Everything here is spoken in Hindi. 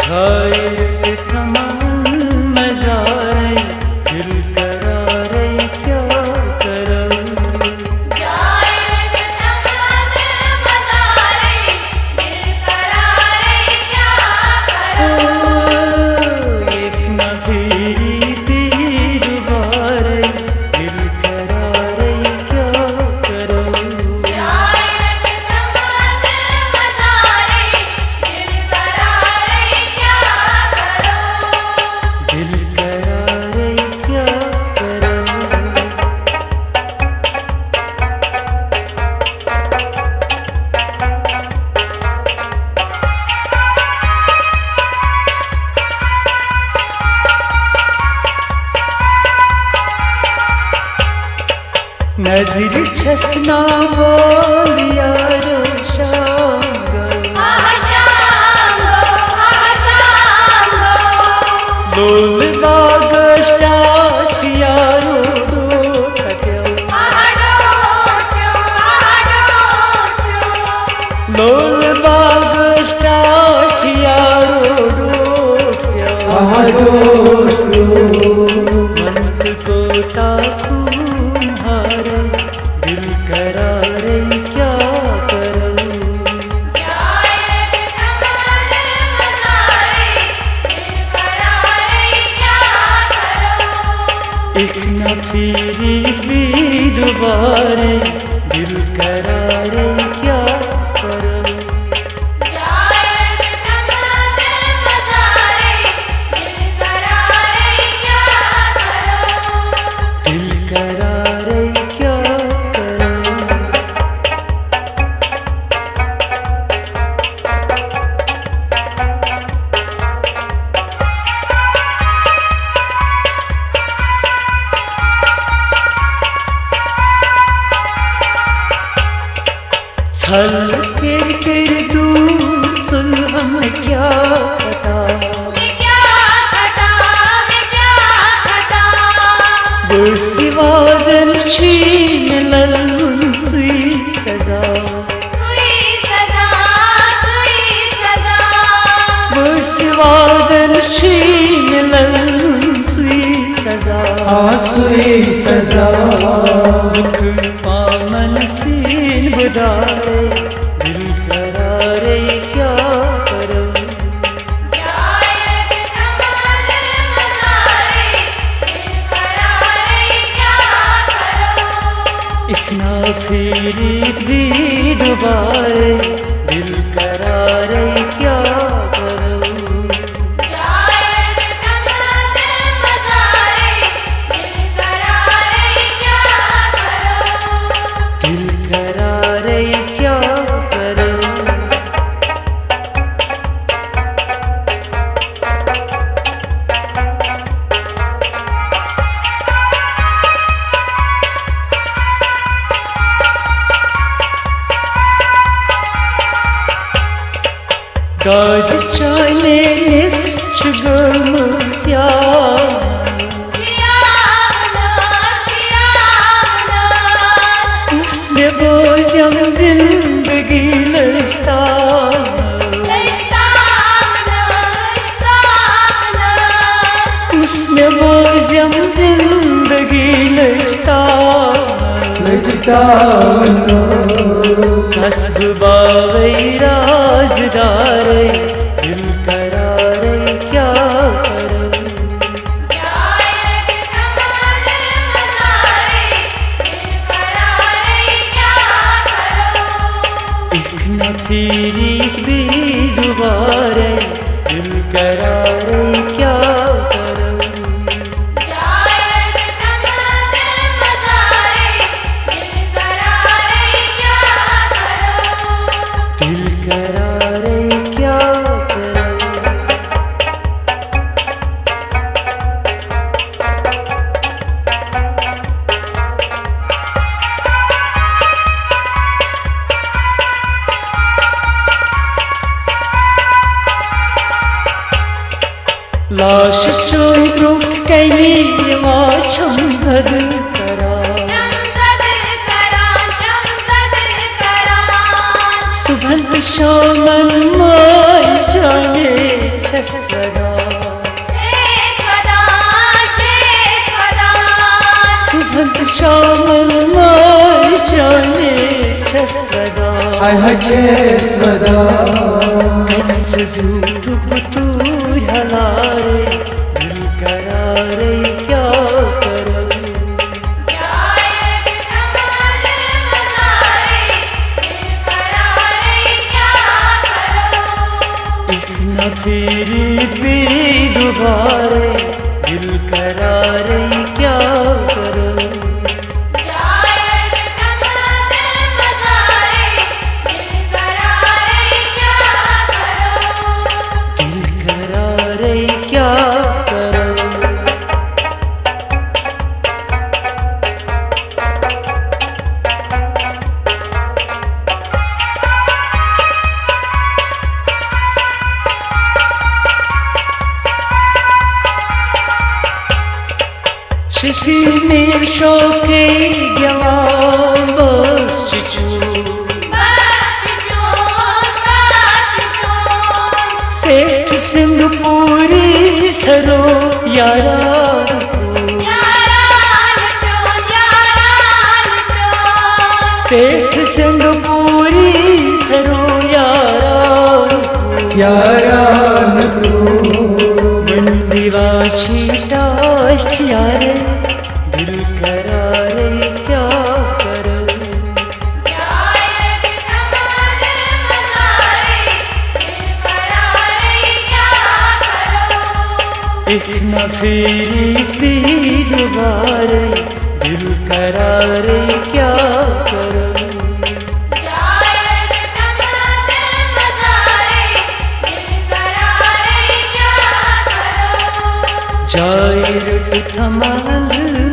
घायल कमान मजारे दिल करारे क्या करूं। घायल कमान मजारे दिल करारे क्या करूं। एक न फिरी भी दुबारे दिल करारे क्या करूं। घायल कमान मजारे दिल करारे क्या करूं। दिल करारे क्या करूं। नजर चश्मा बोल यारो शाम गो। शाम गो लोल बाग स्टाच यारो दो खत्यो। लोल बाग स्टाच यारो दो खत्यो। मन को ताकूं हारे दिल करारे क्या करूं। घायल कमान मजारे दिल करारे क्या करूं। एक न फिरी भी दुबारे दिल करारे क्या करूं। घायल कमान मजारे दिल करारे क्या करूं। दिल करारे क्या करूं। छल कर दूर सुलहम क्या पता। मैं क्या खता वो सिवादन छीन लल्लुन सुई सजा। सुई सजा वो सिवादन छीन लल्लुन सुई सजा। सुई सजा मुख पामन सीन बुदारे दिल करारे क्या करूं। घायल कमान मजारे दिल करारे क्या करूं। एक ना फिरी भी दुबारे दिल करारे क्या करूं। घायल कमान मजारे दिल करारे क्या करूं। दिल करारे क्या करूं। दाद चाले निश्चगम श्याम। उसमें बोझम जिंदगी लचता। उसमें बोझम जिंदगी लचता। हस्ब बावई राजदारे दिल करारे क्या करूं। घायल कमान मजारे दिल करारे क्या करूं। एक न फिरी भी दुबारे दिल करारे क्या करूं। घायल कमान मजारे दिल करारे क्या करूं। दिल करारे क्या करूं। लाश चोरू कैली वाशम जद करा। सुबह शामन माय जाने छस आयचे स्वदा कंस रूप तू हलारे दिल करारे क्या करूं जाए कमाल मज़ारे दिल करारे क्या करूं एक न फिर भी दोबारे दिल करारे क्या करूं जाए कमाल मज़ारे दिल करारे क्या करूं दिल करारे क्या करूं Şefi mir şoke gyavam bas çiçu Set Singapuri saro yaran Set Singapuri saro yaran यारान को Bandiva chita यारे दिल करारे क्या करूं एक न फिर भी दोबारे दिल करारे क्या करूं जाए थमाल